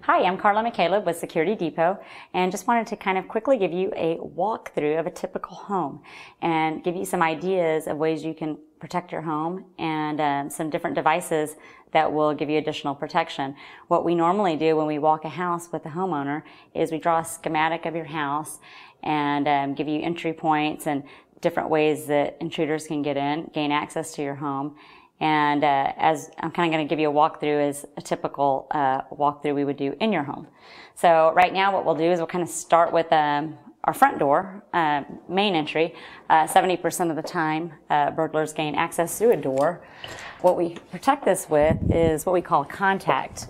Hi, I'm Carla McCaleb with Security Depot, and just wanted to kind of quickly give you a walkthrough of a typical home and give you some ideas of ways you can protect your home and some different devices that will give you additional protection. What we normally do when we walk a house with a homeowner is we draw a schematic of your house and give you entry points and different ways that intruders can get in, gain access to your home. And as I'm kind of going to give you a walkthrough as a typical walkthrough we would do in your home. So right now what we'll do is we'll kind of start with our front door, main entry. 70% of the time burglars gain access through a door. What we protect this with is what we call contact.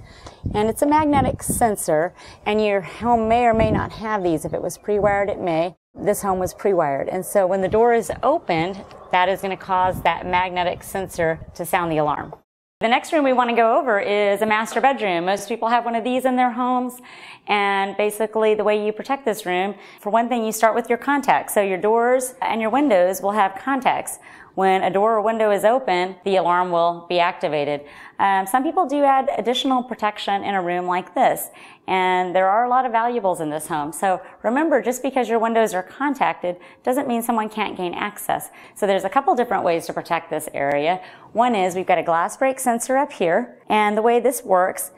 And it's a magnetic sensor, and your home may or may not have these. If it was pre-wired, it may. This home was pre-wired, and so when the door is opened, that is going to cause that magnetic sensor to sound the alarm. The next room we want to go over is a master bedroom. Most people have one of these in their homes, and basically the way you protect this room, for one thing, you start with your contacts. So your doors and your windows will have contacts. When a door or window is open, the alarm will be activated. Some people do add additional protection in a room like this, and there are a lot of valuables in this home. So remember, just because your windows are contacted doesn't mean someone can't gain access. So there's a couple different ways to protect this area. One is we've got a glass break sensor up here, and the way this works,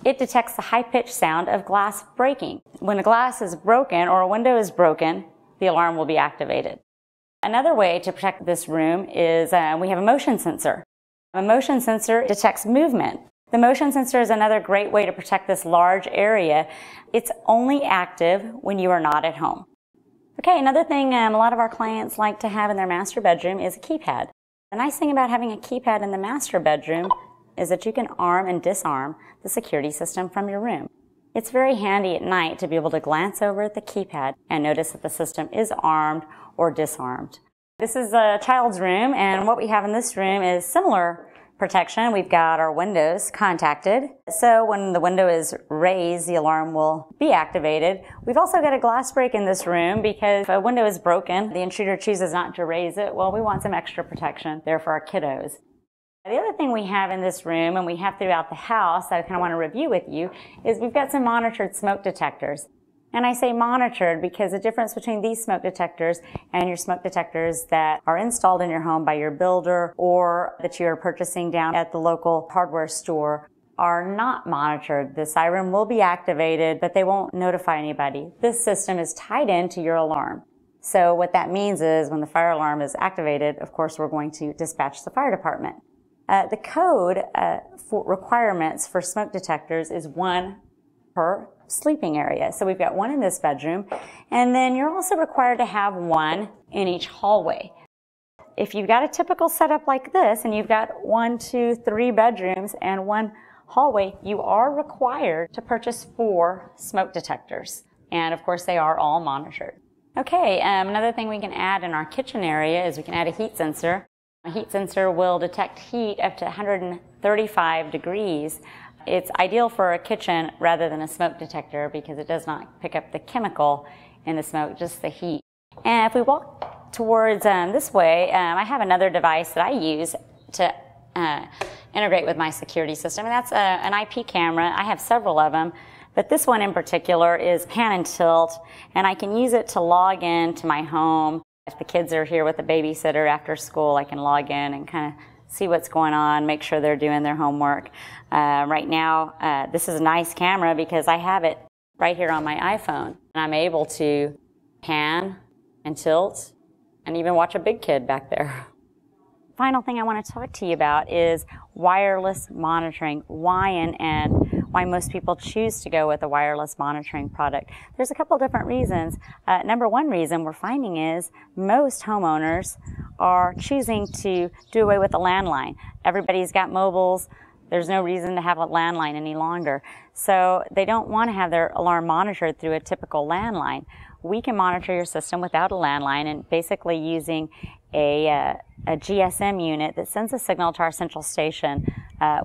it detects the high-pitched sound of glass breaking. When a glass is broken or a window is broken, the alarm will be activated. Another way to protect this room is we have a motion sensor. A motion sensor detects movement. The motion sensor is another great way to protect this large area. It's only active when you are not at home. Okay, another thing a lot of our clients like to have in their master bedroom is a keypad. The nice thing about having a keypad in the master bedroom is that you can arm and disarm the security system from your room. It's very handy at night to be able to glance over at the keypad and notice that the system is armed or disarmed. This is a child's room, and what we have in this room is similar protection. We've got our windows contacted, so when the window is raised, the alarm will be activated. We've also got a glass break in this room because if a window is broken, the intruder chooses not to raise it. Well, we want some extra protection there for our kiddos. The other thing we have in this room, and we have throughout the house, that I kind of want to review with you, is we've got some monitored smoke detectors. And I say monitored because the difference between these smoke detectors and your smoke detectors that are installed in your home by your builder or that you are purchasing down at the local hardware store are not monitored. The siren will be activated, but they won't notify anybody. This system is tied into your alarm. So what that means is when the fire alarm is activated, of course, we're going to dispatch the fire department. The code for requirements for smoke detectors is 1 per sleeping area. So we've got 1 in this bedroom, and then you're also required to have 1 in each hallway. If you've got a typical setup like this, and you've got 1, 2, 3 bedrooms and 1 hallway, you are required to purchase 4 smoke detectors. And of course, they are all monitored. Okay, another thing we can add in our kitchen area is we can add a heat sensor. A heat sensor will detect heat up to 135 degrees. It's ideal for a kitchen rather than a smoke detector because it does not pick up the chemical in the smoke, just the heat. And if we walk towards this way, I have another device that I use to integrate with my security system, and that's an IP camera. I have several of them, but this one in particular is pan and tilt, and I can use it to log in to my home. If the kids are here with a babysitter after school, I can log in and kind of see what's going on, make sure they're doing their homework. Right now, this is a nice camera because I have it right here on my iPhone. And I'm able to pan and tilt and even watch a big kid back there. Final thing I want to talk to you about is wireless monitoring. Why and why most people choose to go with a wireless monitoring product. There's a couple different reasons. Number one reason we're finding is most homeowners are choosing to do away with the landline. Everybody's got mobiles. There's no reason to have a landline any longer. So they don't want to have their alarm monitored through a typical landline. We can monitor your system without a landline and basically using a GSM unit that sends a signal to our central station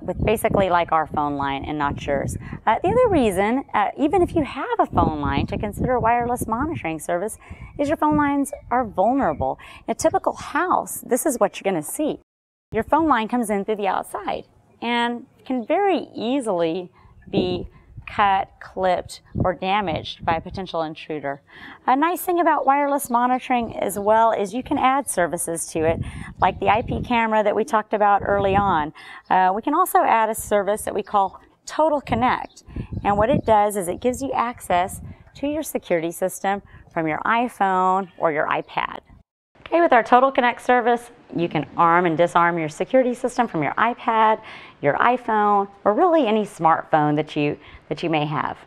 with basically like our phone line and not yours. The other reason, even if you have a phone line to consider a wireless monitoring service, is your phone lines are vulnerable. In a typical house, this is what you're going to see. Your phone line comes in through the outside and can very easily be cut, clipped, or damaged by a potential intruder. A nice thing about wireless monitoring as well is you can add services to it, like the IP camera that we talked about early on. We can also add a service that we call Total Connect. And what it does is it gives you access to your security system from your iPhone or your iPad. Okay, with our Total Connect service, you can arm and disarm your security system from your iPad, your iPhone, or really any smartphone that you may have.